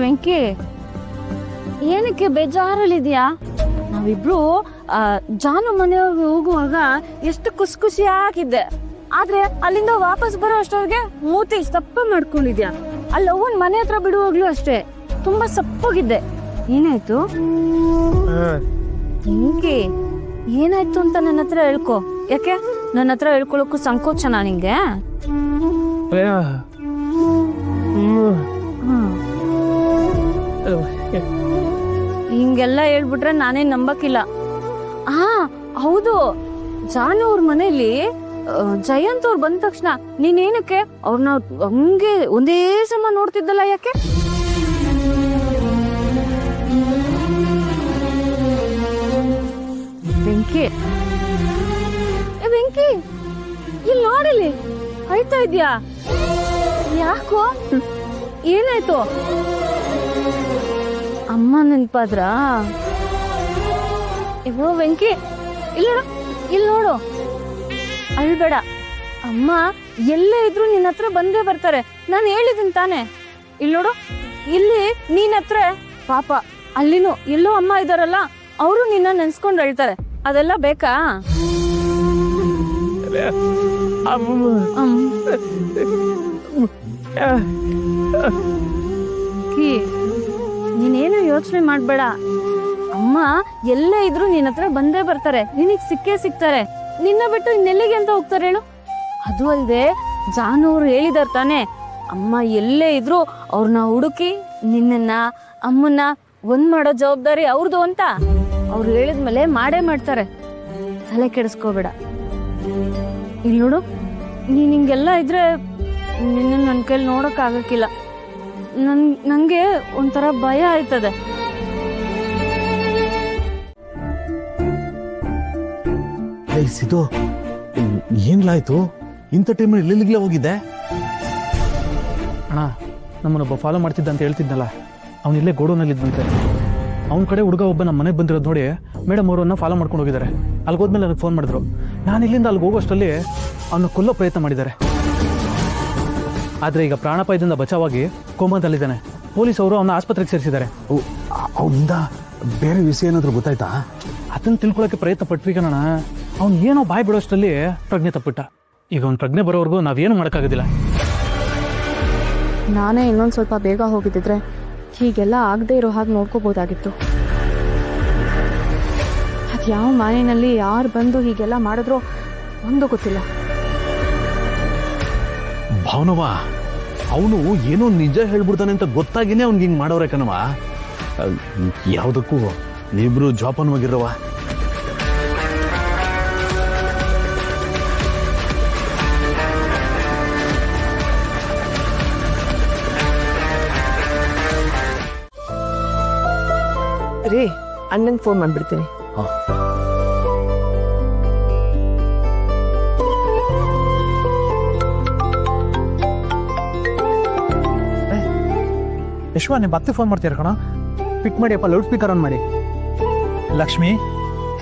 ವೆಂಕಿ, ಏನಕ್ಕೆ ಬೇಜಾರಲ್ಲಿದ್ಯಾ? ನಾವಿಬ್ರು ಜಾನು ಮನೆಯವ್ರಿಗೆ ಹೋಗುವಾಗ ಎಷ್ಟು ಖುಷಿಯಾಗಿದ್ದೆ. ಆದ್ರೆ ಅಲ್ಲಿಂದ ವಾಪಸ್ ಬರೋ ಅಷ್ಟೊಳಗೆ ಮೂತಿ ಸಪ್ಪ ಮಾಡ್ಕೊಂಡಿದ್ಯಾ. ಅಲ್ಲಿ ಅವನ್ ಮನೆ ಹತ್ರ ಬಿಡುವಾಗ್ಲೂ ಅಷ್ಟೇ ತುಂಬಾ ಸಪ್ಪಗಿದ್ದೆ. ಏನಾಯ್ತು ವೆಂಕಿ? ಏನಾಯ್ತು ಅಂತ ನನ್ನ ಹತ್ರ ಹೇಳ್ಕೊ. ಯಾಕೆ ನನ್ನ ಹತ್ರ ಹೇಳ್ಕೊಳಕ್ಕೂ ಸಂಕೋಚನಾ ನಿಂಗೆ? ಹಿಂಗೆಲ್ಲ ಹೇಳ್ಬಿಟ್ರೆ ನಾನೇ ನಂಬಕ್ಕಿಲ್ಲ. ಹೌದು, ಜಾನು ಅವ್ರ ಮನೇಲಿ ಜಯಂತ್ ಅವ್ರು ಬಂದ ತಕ್ಷಣ ನೀನೇನಕ್ಕೆ ಅವ್ರನ್ನ ಹಂಗೆ ಒಂದೇ ಸಮ ನೋಡ್ತಿದ್ದಲ್ಲ? ಯಾಕೆ? ವೆಂಕಿ, ವೆಂಕಿ, ಇಲ್ಲಿ ನೋಡಿಲಿ, ಅಳ್ತಾ ಇದ್ಯಾ? ಯಾಕೋ, ಏನಾಯ್ತು? ಅಮ್ಮ ನೆನ್ಪಾದ್ರ? ಇವ್ರು ವೆಂಕಿ, ಇಲ್ಲಿ ನೋಡು, ಅಳ್ಬೇಡ. ಅಮ್ಮ ಎಲ್ಲೇ ಇದ್ರು ನಿನ್ನ ಹತ್ರ ಬಂದೇ ಬರ್ತಾರೆ. ನಾನು ಹೇಳಿದ್ದೀನಿ ತಾನೆ. ಇಲ್ಲಿ ನೋಡು, ಇಲ್ಲಿ ನೀನ್ ಹತ್ರ ಪಾಪ, ಅಲ್ಲಿನೂ ಎಲ್ಲೋ ಅಮ್ಮ ಇದಾರಲ್ಲ, ಅವರು ನಿನ್ನ ನೆನ್ಸ್ಕೊಂಡು ಅಳ್ತಾರೆ. ಅದೆಲ್ಲ ಬೇಕಾ? ನೀನೇನು ಯೋಚನೆ ಮಾಡ್ಬೇಡ. ಅಮ್ಮ ಎಲ್ಲೇ ಇದ್ರು ನಿನ್ನ ಹತ್ರ ಬಂದೇ ಬರ್ತಾರೆ, ನಿನಗ್ ಸಿಕ್ಕೇ ಸಿಗ್ತಾರೆ. ನಿನ್ನ ಬಿಟ್ಟು ಇನ್ನೆಲ್ಲಿಗೆ ಅಂತ ಹೋಗ್ತಾರೆ ಹೇಳು? ಅದು ಅಲ್ದೆ ಜಾನು ಅವ್ರು ಹೇಳಿದಾರ ತಾನೆ, ಅಮ್ಮ ಎಲ್ಲೇ ಇದ್ರು ಅವ್ರನ್ನ ಹುಡುಕಿ ನಿನ್ನ ಅಮ್ಮನ್ನ ಒಂದ್ ಮಾಡೋ ಜವಾಬ್ದಾರಿ ಅವ್ರದ್ದು ಅಂತ. ಅವ್ರು ಹೇಳಿದ್ಮೇಲೆ ಮಾಡೇ ಮಾಡ್ತಾರೆ. ತಲೆ ಕೆಡಿಸ್ಕೋಬೇಡ. ಇಲ್ಲಿ ನೋಡು, ನೀನ್ ಹಿಂಗೆಲ್ಲ ಇದ್ರೆ ನಿನ್ನ ನನ್ನ ಕೈಲಿ ನೋಡಕ್ ಆಗಕ್ಕಿಲ್ಲ. ನಂಗೆ ಒಂಥರ ಭಯ ಆಯ್ತದೆ. ಸಿದ್ದು, ಏನ್ಲಾಯ್ತು? ಇಂಥ ಟೈಮಲ್ಲಿ ಎಲ್ಲಿಗ್ಲೇ ಹೋಗಿದ್ದೆ? ಅಣ್ಣ, ನಮ್ಮನ್ನೊಬ್ಬ ಫಾಲೋ ಮಾಡ್ತಿದ್ದ ಅಂತ ಹೇಳ್ತಿದ್ನಲ್ಲ, ಅವನಿಲ್ಲೇ ಗೋಡೌನಲ್ಲಿ ಇದ್ದಂತೆ. ಅವ್ನ ಕಡೆ ಹುಡುಗ ಒಬ್ಬ ನಮ್ಮ ಮನೆಗೆ ಬಂದಿರೋದು ನೋಡಿ ಮೇಡಮ್ ಅವರನ್ನ ಫಾಲೋ ಮಾಡ್ಕೊಂಡು ಹೋಗಿದ್ದಾರೆ. ಅಲ್ಲಿಗೆ ಹೋದ್ಮೇಲೆ ನನಗೆ ಫೋನ್ ಮಾಡಿದ್ರು. ನಾನು ಇಲ್ಲಿಂದ ಅಲ್ಲಿಗೆ ಹೋಗೋಷ್ಟರಲ್ಲಿ ಅವನ್ನ ಕೊಲ್ಲೋ ಪ್ರಯತ್ನ ಮಾಡಿದ್ದಾರೆ. ಆದರೆ ಈಗ ಪ್ರಾಣಾಪಾಯದಿಂದ ಬಚಾವಾಗಿ ಕೋಮಾದಲ್ಲಿದ್ದಾನೆ. ಪೊಲೀಸ್ ಅವರು ಅವನ ಆಸ್ಪತ್ರೆಗೆ ಸೇರಿಸಿದ್ದಾರೆ. ಅವನಿಂದ ಬೇರೆ ವಿಷಯ ಏನಾದರೂ ಗೊತ್ತಾಯ್ತಾ? ಅದನ್ನು ತಿಳ್ಕೊಳ್ಳೋಕ್ಕೆ ಪ್ರಯತ್ನ ಪಟ್ವಿ ಕಣಣ್ಣ. ಅವ್ನು ಏನೋ ಬಾಯಿ ಬಿಡೋಷ್ಟರಲ್ಲಿ ಪ್ರಜ್ಞೆ ತಪ್ಪಿಟ್ಟ. ಈಗ ಅವ್ನ ಪ್ರಜ್ಞೆ ಬರೋವರೆಗೂ ನಾವೇನು ಮಾಡೋಕ್ಕಾಗೋದಿಲ್ಲ. ನಾನೇ ಇನ್ನೊಂದು ಸ್ವಲ್ಪ ಬೇಗ ಹೋಗಿದ್ದಿದ್ರೆ ಹೀಗೆಲ್ಲ ಆಗದೆ ಇರೋ ಹಾಗೆ ನೋಡ್ಕೋಬೋದಾಗಿತ್ತು. ಅದು ಯಾವ ಮನೆಯಲ್ಲಿ ಯಾರು ಬಂದು ಹೀಗೆಲ್ಲ ಮಾಡಿದ್ರೋ ಒಂದು ಗೊತ್ತಿಲ್ಲ. ಭಾವನವ, ಅವನು ಏನೋ ನಿಜ ಹೇಳ್ಬಿಡ್ತಾನೆ ಅಂತ ಗೊತ್ತಾಗಿನೇ ಅವ್ನಿಗೆ ಹಿಂಗೆ ಮಾಡೋರೆ ಕಣವ. ಯಾವುದಕ್ಕೂ ನೀವಿಬ್ರು ಜೋಪಾನವಾಗಿರವ. ರೀ, ಅಣ್ಣಂಗೆ ಫೋನ್ ಮಾಡ್ಬಿಡ್ತೀನಿ. ಯಶ್ವ, ನಿಮ್ಮ ಮತ್ತೆ ಫೋನ್ ಮಾಡ್ತೀರ ಕಣ? ಪಿಕ್ ಮಾಡಿಯಪ್ಪ, ಲೌಡ್ ಸ್ಪೀಕರ್ ಆನ್ ಮಾಡಿ. ಲಕ್ಷ್ಮಿ,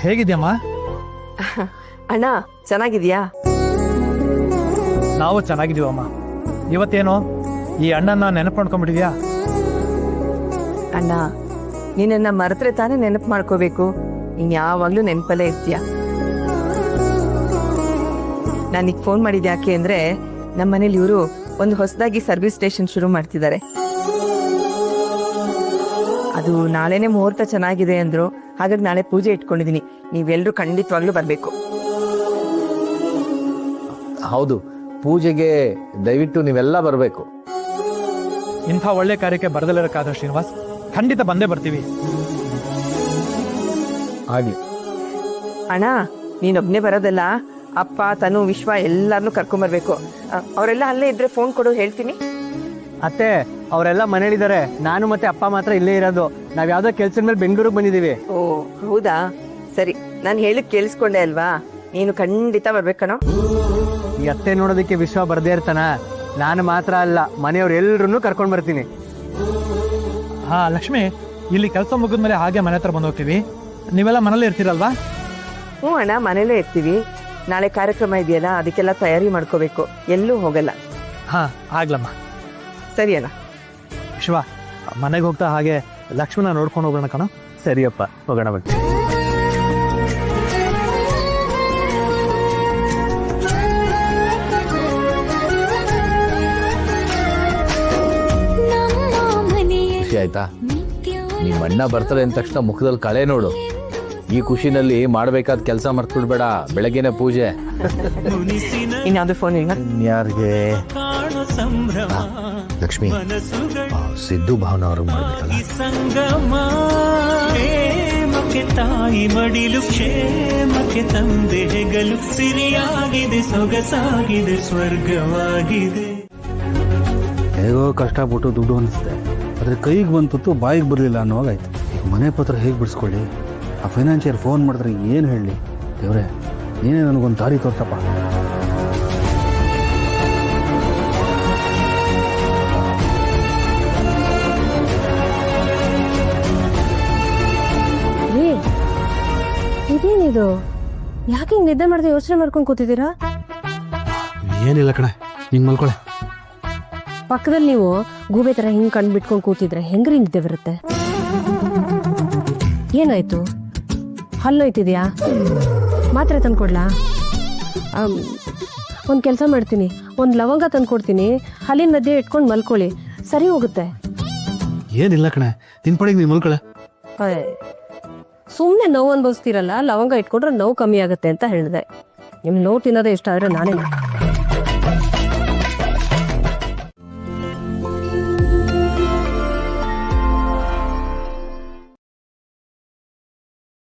ಹೇಗಿದ್ಯಮ್ಮ? ಅಣ್ಣ, ಚೆನ್ನಾಗಿದ್ಯಾ? ನಾವು ಚೆನ್ನಾಗಿದ್ದೀವಮ್ಮ. ಇವತ್ತೇನು ಈ ಅಣ್ಣನ ನೆನಪು ಮಾಡ್ಕೊಂಡ್ಬಿಟ್ಟಿದ್ಯಾ? ಅಣ್ಣ, ನೀನನ್ನ ಮರೆತ್ರೆ ತಾನೇ ನೆನಪು ಮಾಡ್ಕೋಬೇಕು. ನೀನ್ ಯಾವಾಗ್ಲೂ ನೆನಪಲ್ಲೇ ಇರ್ತೀಯ. ನಾನೀಗ ಫೋನ್ ಮಾಡಿದ ಯಾಕೆ ಅಂದ್ರೆ, ನಮ್ಮ ಮನೇಲಿ ಇವರು ಒಂದು ಹೊಸದಾಗಿ ಸರ್ವಿಸ್ ಸ್ಟೇಷನ್ ಶುರು ಮಾಡ್ತಿದ್ದಾರೆ. ಅದು ನಾಳೆನೆ ಮುಹೂರ್ತ ಚೆನ್ನಾಗಿದೆ ಅಂದ್ರು. ಹಾಗಾಗಿ ನಾಳೆ ಪೂಜೆ ಇಟ್ಕೊಂಡಿದೀನಿ. ನೀವೆಲ್ಲರೂ ಖಂಡಿತವಾಗ್ಲೂ ಬರ್ಬೇಕು. ಹೌದು, ಪೂಜೆಗೆ ದಯವಿಟ್ಟು ನೀವೆಲ್ಲ ಬರಬೇಕು. ಇಂಥ ಒಳ್ಳೆ ಕಾರ್ಯಕ್ಕೆ ಬರದಲ್ಲಿರಕ್ಕಾದ ಶ್ರೀನಿವಾಸ್, ಖಂಡಿತ ಬಂದೇ ಬರ್ತೀವಿ. ಆಗ್ಲಿ ಅಣ್ಣ, ನೀನೊಬ್ನೇ ಬರೋದಲ್ಲ, ಅಪ್ಪ, ತನು, ವಿಶ್ವ ಎಲ್ಲಾರನ್ನೂ ಕರ್ಕೊಂಬರ್ಬೇಕು. ಅವರೆಲ್ಲ ಅಲ್ಲೇ ಇದ್ರೆ ಫೋನ್ ಕೊಡು, ಹೇಳ್ತೀನಿ. ಅತ್ತೆ, ಅವರೆಲ್ಲ ಮನೇಲಿದ್ದಾರೆ. ನಾನು ಮತ್ತೆ ಅಪ್ಪ ಮಾತ್ರ ಇಲ್ಲೇ ಇರೋದು. ನಾವ್ ಯಾವ್ದೋ ಕೆಲ್ಸದ ಮೇಲೆ ಬೆಂಗಳೂರಿಗೆ ಬಂದಿದೀವಿ. ಓ ಹೌದಾ, ಸರಿ. ನಾನು ಹೇಳಿದ್ ಕೇಳಿಸ್ಕೊಂಡೆ ಅಲ್ವಾ? ನೀನು ಖಂಡಿತ ಬರ್ಬೇಕಣೋ. ಈ ಅತ್ತೆ ನೋಡೋದಕ್ಕೆ ವಿಶ್ವ ಬರ್ದೇ ಇರ್ತಾನ. ನಾನು ಮಾತ್ರ ಅಲ್ಲ, ಮನೆಯವ್ರು ಎಲ್ರನ್ನೂ ಕರ್ಕೊಂಡ್ ಬರ್ತೀನಿ. ಹಾ ಲಕ್ಷ್ಮಿ, ಇಲ್ಲಿ ಕೆಲಸ ಮುಗಿದ್ಮೇಲೆ ಹಾಗೆ ಮನೆ ಹತ್ರ ಬಂದು ಹೋಗ್ತೀವಿ. ನೀವೆಲ್ಲ ಮನೇಲಿ ಇರ್ತೀರಲ್ವಾ? ಹ್ಞೂ ಅಣ್ಣ, ಮನೇಲೇ ಇರ್ತೀವಿ. ನಾಳೆ ಕಾರ್ಯಕ್ರಮ ಇದೆಯಲ್ಲ, ಅದಕ್ಕೆಲ್ಲ ತಯಾರಿ ಮಾಡ್ಕೋಬೇಕು. ಎಲ್ಲೂ ಹೋಗಲ್ಲ. ಹಾ ಆಗ್ಲಮ್ಮ. ಸರಿ ಅಣ್ಣ. ವಿಶ್ವ, ಮನೆಗೆ ಹೋಗ್ತಾ ಹಾಗೆ ಲಕ್ಷ್ಮಣ ನೋಡ್ಕೊಂಡು ಹೋಗೋಣ ಕಣ. ಸರಿಯಪ್ಪ, ಹೋಗೋಣ ಬನ್ನಿ. ಖುಷಿ ಆಯ್ತಾ? ನಿಮ್ಮ ಅಣ್ಣ ಬರ್ತಾರೆ ಅಂದ ತಕ್ಷಣ ಮುಖದಲ್ಲಿ ಕಳೆ ನೋಡು. ಈ ಖುಷಿನಲ್ಲಿ ಮಾಡ್ಬೇಕಾದ ಕೆಲಸ ಮರ್ತ್ಬಿಡ್ಬೇಡ. ಬೆಳಗ್ಗೆನೆ ಪೂಜೆ. ಇನ್ಯಾವುದೋ ಫೋನ್ ಈಗ ಯಾರಿಗೆ? ಲಕ್ಷ್ಮಿ, ಸಿದ್ದು ಭಾವನ ಅವ್ರಿಗೆ ಮಾಡ್ಬೇಕಲ್ಲ. ತಾಯಿ ಮಡಿಲು ಕ್ಷೇಮಕ್ಕೆ ತಂದೆ ಹೆಗಲು ಸಿರಿಯಾಗಿದೆ, ಸೊಗಸಾಗಿದೆ, ಸ್ವರ್ಗವಾಗಿದೆ. ಹೇಗೋ ಕಷ್ಟಪಟ್ಟು ದುಡ್ಡು ಅನಿಸುತ್ತೆ, ಆದರೆ ಕೈಗೆ ಬಂತು ಬಾಯಿಗೆ ಬರಲಿಲ್ಲ ಅನ್ನೋವಾಗಾಯ್ತು. ಈಗ ಮನೆ ಪತ್ರ ಹೇಗೆ ಬಿಡಿಸ್ಕೊಳ್ಳಿ? ಆ ಫೈನಾನ್ಷಿಯರ್ ಫೋನ್ ಮಾಡಿದ್ರೆ ಏನು ಹೇಳಲಿ? ದೇವ್ರೆ, ನೀನೇ ನನಗೊಂದು ದಾರಿ ತೋರ್ಸಪ್ಪ. ಇದೇನಿದು? ಯಾಕೆ ಹಿಂಗೆ ನಿದ್ದೆ ಮಾಡದೆ ಯೋಚನೆ ಮಾಡ್ಕೊಂಡು ಕೂತಿದ್ದೀರಾ? ಏನಿಲ್ಲ ಕಣೆ, ಹಿಂಗೆ ಮಲ್ಕೊಳ್ಳೆ. ಪಕ್ಕದಲ್ಲಿ ನೀವು ಗೂಬೆ ಥರ ಹಿಂಗೆ ಕಣ್ಣು ಬಿಟ್ಕೊಂಡು ಕೂತಿದ್ರೆ ಹೆಂಗ್ರಿ ನಿದ್ದೆ ಬರುತ್ತೆ? ಏನಾಯ್ತು? ಹಲ್ಲೋಯ್ತಿದ್ಯಾ? ಮಾತ್ರೆ ತಂದ್ಕೊಡ್ಲಾ? ಒಂದು ಕೆಲಸ ಮಾಡ್ತೀನಿ, ಒಂದು ಲವಂಗ ತಂದ್ಕೊಡ್ತೀನಿ, ಹಲ್ಲಿನ ಮಧ್ಯೆ ಇಟ್ಕೊಂಡು ಮಲ್ಕೊಳ್ಳಿ, ಸರಿ ಹೋಗುತ್ತೆ. ಏನಿಲ್ಲ ಕಣೆ, ನಿನ್ನ ಪಡೆಗೆ ನೀನು ಮಲ್ಕೊಳ್ಳೆ. ಸುಮ್ಮನೆ ನೋವು ಅನ್ಭವಿಸ್ತೀರಲ್ಲ, ಲವಂಗ ಇಟ್ಕೊಂಡ್ರೆ ನೋವು ಕಮ್ಮಿ ಆಗುತ್ತೆ ಅಂತ ಹೇಳಿದೆ. ನಿಮ್ಮ ನೋವು ತಿನ್ನೋದೇ ಇಷ್ಟ ಆದರೆ ನಾನೇ